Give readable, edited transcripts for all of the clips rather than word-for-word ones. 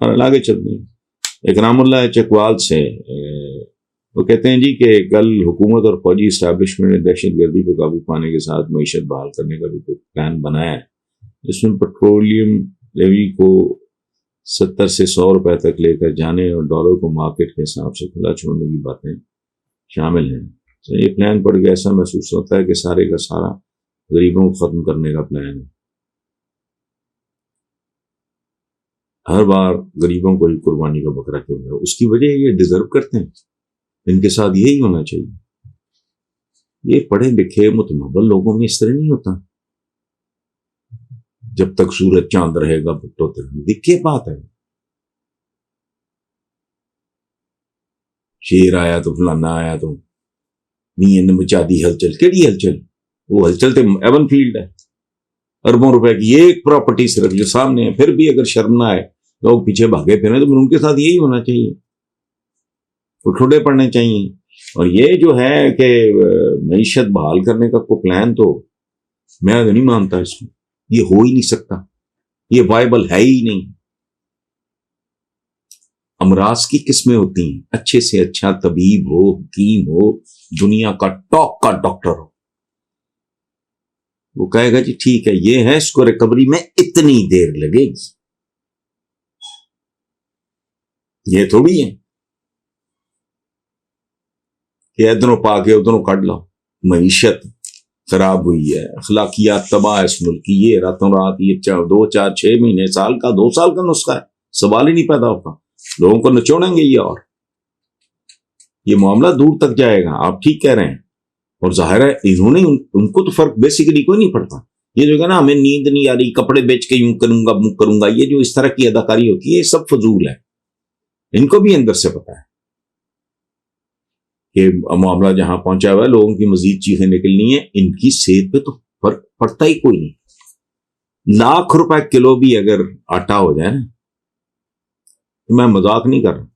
اور آگے چلتے ہیں اکرام اللہ چکوال سے، وہ کہتے ہیں جی کہ کل حکومت اور فوجی اسٹیبلشمنٹ نے دہشت گردی پہ قابو پانے کے ساتھ معیشت بحال کرنے کا بھی کوئی پلان بنایا ہے، جس میں پیٹرولیم لیوی کو 70 سے 100 روپے تک لے کر جانے اور ڈالر کو مارکیٹ کے حساب سے کھلا چھوڑنے کی باتیں شامل ہیں۔ تو یہ پلان پڑھ کے ایسا محسوس ہوتا ہے کہ سارے کا سارا غریبوں کو ختم کرنے کا پلان ہے۔ ہر بار غریبوں کو ہی قربانی کا بکرا کیوں ہے؟ اس کی وجہ یہ ڈیزرو کرتے ہیں، ان کے ساتھ یہی ہونا چاہیے۔ یہ پڑھے لکھے متمول لوگوں میں اس طرح نہیں ہوتا، جب تک سورج چاند رہے گا بھٹو تک دکھے بات ہے، شیر آیا تو فلانا آیا تو میاں نے مچا دی ہلچل۔ کیڑی ہلچل؟ وہ ہلچل تو ایون فیلڈ ہے، اربوں روپے کی ایک پراپرٹی صرف جو سامنے ہے، پھر بھی اگر شرم نہ آئے لوگ پیچھے بھاگے پھریں تو ان کے ساتھ یہی ہونا چاہیے، ٹھوڈے پڑنے چاہیے۔ اور یہ جو ہے کہ معیشت بحال کرنے کا کوئی پلان، تو میں تو نہیں مانتا اس کو، یہ ہو ہی نہیں سکتا، یہ وائبل ہے ہی نہیں۔ امراض کی قسمیں ہوتی ہیں، اچھے سے اچھا طبیب ہو، حکیم ہو، دنیا کا ٹاپ کا ڈاکٹر ہو، وہ کہے گا جی ٹھیک ہے یہ ہے، اس کو ریکوری میں اتنی دیر لگے گی۔ یہ تھوڑی ہے کہ ادھروں پا کے ادھروں کٹ لو۔ معیشت خراب ہوئی ہے، اخلاقیات تباہ ہے اس ملک کی، یہ راتوں رات یہ 2 4 6 مہینے، سال کا 2 سال کا نسخہ ہے، سوال ہی نہیں پیدا ہوتا۔ لوگوں کو نچوڑیں گے یہ، اور یہ معاملہ دور تک جائے گا۔ آپ ٹھیک کہہ رہے ہیں، اور ظاہر ہے انہوں نے ان کو تو فرق بیسیکلی کوئی نہیں پڑتا۔ یہ جو ہے نا ہمیں نیند نہیں آ رہی، کپڑے بیچ کے یوں کروں گا وہ کروں گا، یہ جو اس طرح کی اداکاری ہوتی ہے یہ سب فضول ہے، ان کو بھی اندر سے پتا ہے کہ معاملہ جہاں پہنچا ہوا ہے لوگوں کی مزید چیخیں نکلنی ہے، ان کی صحت پہ تو فرق پڑتا ہی کوئی نہیں۔ ₹1,00,000 کلو بھی اگر آٹا ہو جائے نا، تو میں مذاق نہیں کر رہا،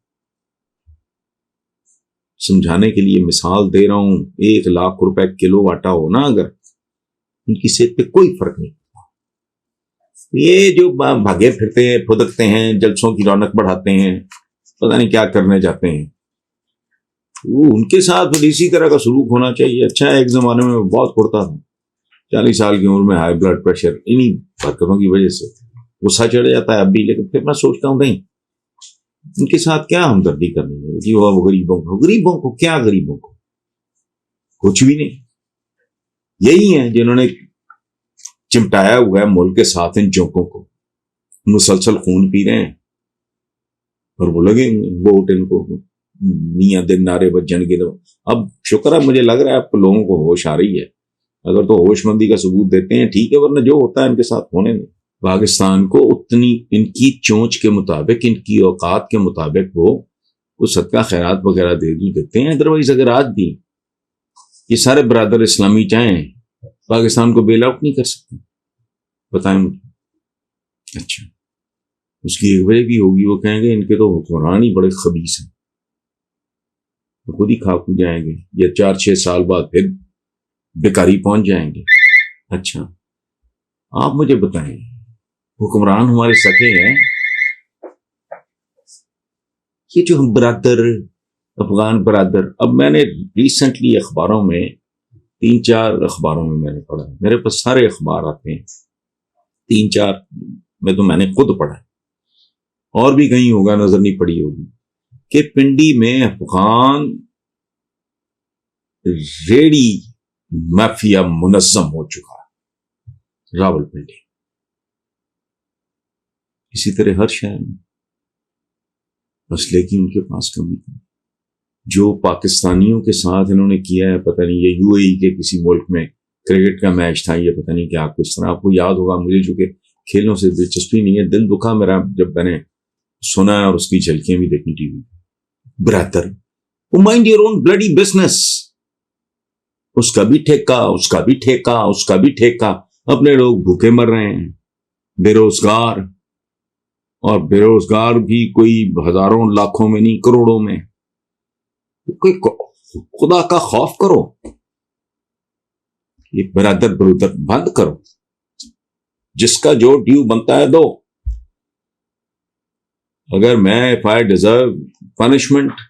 سمجھانے کے لیے مثال دے رہا ہوں، ₹1,00,000 کلو آٹا ہونا اگر، ان کی صحت پہ کوئی فرق نہیں پڑتا۔ یہ جو بھاگے پھرتے ہیں، پھدکتے ہیں، جلسوں کی رونق بڑھاتے ہیں، پتہ نہیں کیا کرنے جاتے ہیں، وہ ان کے ساتھ اسی طرح کا سلوک ہونا چاہیے۔ اچھا ایک زمانے میں بہت پڑتا تھا، 40 سال کی عمر میں ہائی بلڈ پریشر انہی حرکتوں کی وجہ سے غصہ چڑھ جاتا ہے اب بھی، لیکن پھر میں سوچتا ہوں نہیں، ان کے ساتھ کیا ہمدردی کرنی ہے جی، وہ غریبوں کو کیا، غریبوں کو کچھ بھی نہیں۔ یہی ہیں جنہوں نے چمٹایا ہوا ہے ملک کے ساتھ ان چونکوں کو، مسلسل خون پی رہے ہیں، اور وہ لگے ووٹ ان کو میاں دن نعرے بجن کے۔ تو اب شکر ہے، مجھے لگ رہا ہے اب لوگوں کو ہوش آ رہی ہے، اگر تو ہوش مندی کا ثبوت دیتے ہیں ٹھیک ہے، ورنہ جو ہوتا ہے ان کے ساتھ ہونے میں۔ پاکستان کو اتنی ان کی چونچ کے مطابق، ان کی اوقات کے مطابق وہ صدقہ خیرات وغیرہ دیتے ہیں، ادروائز اگر آج بھی یہ سارے برادر اسلامی چاہیں پاکستان کو بیل آؤٹ نہیں کر سکتے، بتائیں مجھے۔ اچھا اس کی ایک وجہ بھی ہوگی، وہ کہیں گے ان کے تو حکمران ہی بڑے خبیث ہیں، خود ہی کھا کھو جائیں گے، یا 4 6 سال بعد پھر بیکاری پہنچ جائیں گے۔ اچھا آپ مجھے بتائیں، حکمران ہمارے سکے ہیں؟ یہ جو ہم برادر، افغان برادر، اب میں نے ریسنٹلی اخباروں میں 3 4 اخباروں میں میں نے پڑھا، میرے پاس سارے اخبار آتے ہیں، 3 4 میں تو میں نے خود پڑھا، اور بھی کہیں ہوگا نظر نہیں پڑی ہوگی، کہ پنڈی میں افغان ریڑی مافیا منظم ہو چکا ہے، راول پنڈی، اسی طرح ہر شہر میں اسلحے کی ان کے پاس کمی تھی۔ جو پاکستانیوں کے ساتھ انہوں نے کیا ہے، پتہ نہیں یہ یو اے ای کے کسی ملک میں کرکٹ کا میچ تھا، یہ پتہ نہیں کیا کچھ طرح، آپ کو یاد ہوگا، مجھے چونکہ کھیلوں سے دلچسپی نہیں ہے، دل دکھا میرا جب میں نے سنا اور اس کی جھلکیاں بھی دیکھی TV. Brother mind your own bloody business, اس کا بھی ٹھیکہ، اس کا بھی ٹھیکہ، اس کا بھی ٹھیکہ، اپنے لوگ بھوکے مر رہے ہیں، بے روزگار، اور بے روزگار بھی کوئی ہزاروں لاکھوں میں نہیں، کروڑوں میں۔ کوئی خدا کا خوف کرو، یہ برادر بند کرو، جس کا جو ڈیو بنتا ہے دو۔ اگر میں if I deserve punishment,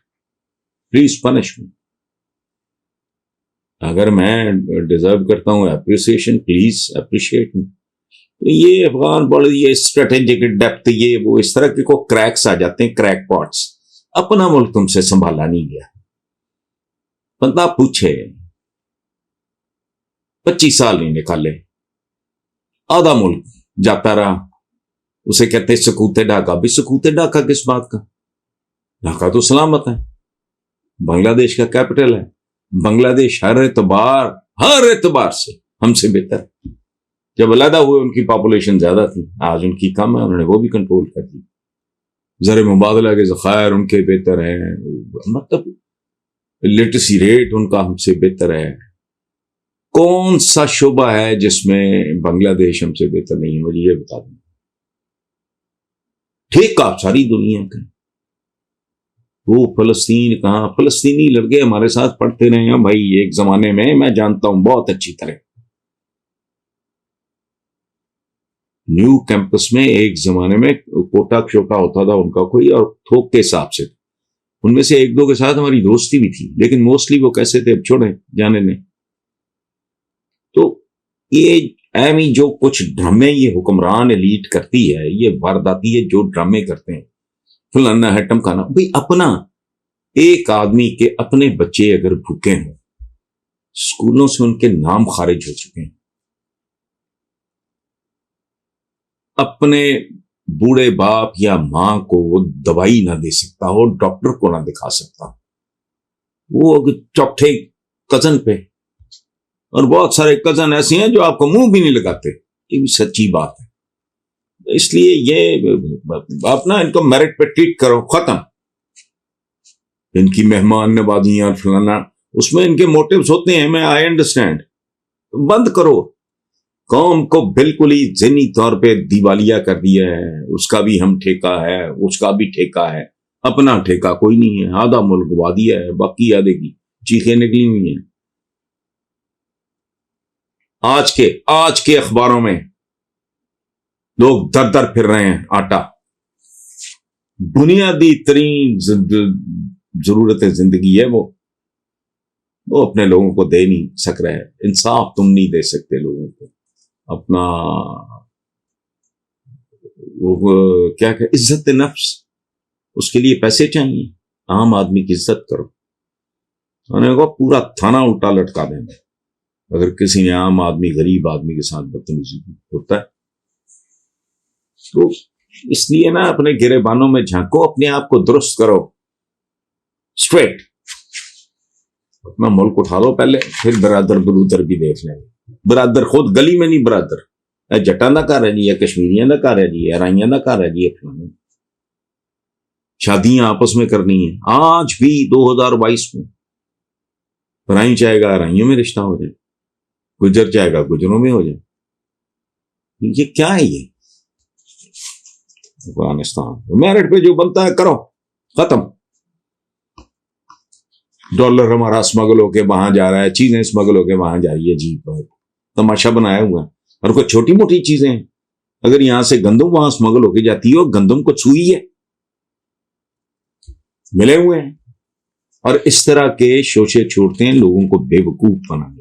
please punish me. اگر میں ڈیزرو کرتا ہوں اپریسیشن، پلیز اپریشیٹ می. یہ افغان پالیسی، یہ اسٹریٹجک ڈیپتھ، یہ وہ اس طرح کے کو کریکس آ جاتے ہیں، کریک پاٹس. اپنا ملک تم سے سنبھالا نہیں گیا. بندہ پوچھے 25 سال نہیں نکالے، آدھا ملک جاتا رہا. اسے کہتے سکوت ڈھاکہ. بھی سکوت ڈھاکہ کس بات کا؟ ڈھاکہ تو سلامت ہے، بنگلہ دیش کا کیپٹل ہے. بنگلہ دیش ہر اعتبار سے ہم سے بہتر. جب علیحدہ ہوئے ان کی پاپولیشن زیادہ تھی، آج ان کی کم ہے، انہوں نے وہ بھی کنٹرول کر دی. زر مبادلہ کے ذخائر ان کے بہتر ہیں، مطلب لٹریسی ریٹ ان کا ہم سے بہتر ہے. کون سا شعبہ ہے جس میں بنگلہ دیش ہم سے بہتر نہیں ہے؟ مجھے یہ بتا دیں. ٹھیک آپ ساری دنیا کا. وہ فلسطین کہاں؟ فلسطینی لڑکے ہمارے ساتھ پڑھتے رہے ہیں بھائی ایک زمانے میں، میں جانتا ہوں بہت اچھی طرح. نیو کیمپس میں ایک زمانے میں کوٹا شوٹا ہوتا تھا ان کا کوئی، اور تھوک کے حساب سے ان میں سے ایک دو کے ساتھ ہماری دوستی بھی تھی، لیکن موسٹلی وہ کیسے تھے اب چھوڑیں جانے نے. تو یہ ایمی جو کچھ ڈرامے یہ حکمران ایلیٹ کرتی ہے، یہ وارداتی ہے جو ڈرامے کرتے ہیں، فلانا ہے ٹمکانا. بھئی اپنا ایک آدمی کے اپنے بچے اگر بھوکے ہوں، اسکولوں سے ان کے نام خارج ہو چکے ہیں، اپنے بوڑھے باپ یا ماں کو وہ دوائی نہ دے سکتا ہو، ڈاکٹر کو نہ دکھا سکتا، وہ چوتھے کزن پہ. اور بہت سارے کزن ایسے ہیں جو آپ کو منہ بھی نہیں لگاتے. یہ بھی سچی بات ہے. اس لیے یہ اپنا ان کو میرٹ پہ ٹریٹ کرو، ختم. ان کی مہمان نوازیاں اور فلانا، اس میں ان کے موٹیوز ہوتے ہیں، میں آئی انڈرسٹینڈ. بند کرو. قوم کو بالکل ہی ذہنی طور پہ دیوالیہ کر دیا ہے. اس کا بھی ہم ٹھیکہ ہے، اس کا بھی ٹھیکہ ہے، اپنا ٹھیکہ کوئی نہیں ہے. آدھا ملک وادی ہے، باقی آدھے کی چیخیں نکلی ہوئی ہیں. آج کے اخباروں میں لوگ در در پھر رہے ہیں. آٹا بنیادی ترین ضرورت زندگی ہے، وہ اپنے لوگوں کو دے نہیں سک رہے. انصاف تم نہیں دے سکتے لوگوں کو. اپنا کیا کہ عزت نفس، اس کے لیے پیسے چاہیے. عام آدمی کی عزت کرو. انہوں نے کہا پورا تھانہ الٹا لٹکا دیں گے اگر کسی نے عام آدمی غریب آدمی کے ساتھ بدتمیزی ہوتا ہے. تو اس لیے نا اپنے گریبانوں میں جھانکو، اپنے آپ کو درست کرو، اسٹریٹ. اپنا ملک اٹھا لو پہلے، پھر برادر برودر بھی دیکھ لیں گے. برادر خود گلی میں نہیں برادر، جٹاں دا گھر ہے جی، یا کشمیریاں دا گھر ہے جی، یا رائیاں دا گھر ہے جی. شادیاں آپس میں کرنی ہیں. آج بھی 2022 میں رائی چاہے گا رائیوں میں رشتہ ہو جائے، گجر چاہے گا گجروں میں ہو جائے. یہ کیا ہے؟ یہ افغانستان میرٹ پہ جو بنتا ہے کرو، ختم. ڈالر ہمارا اسمگل ہو کے وہاں جا رہا ہے، چیزیں اسمگل ہو کے وہاں جا رہی ہے. جی تماشا بنایا ہوا ہے. اور کوئی چھوٹی موٹی چیزیں ہیں، اگر یہاں سے گندم وہاں اسمگل ہو کے جاتی ہے، گندم کو چھوئی ہے، ملے ہوئے ہیں. اور اس طرح کے شوشے چھوڑتے ہیں لوگوں کو بے وقوف بنانے.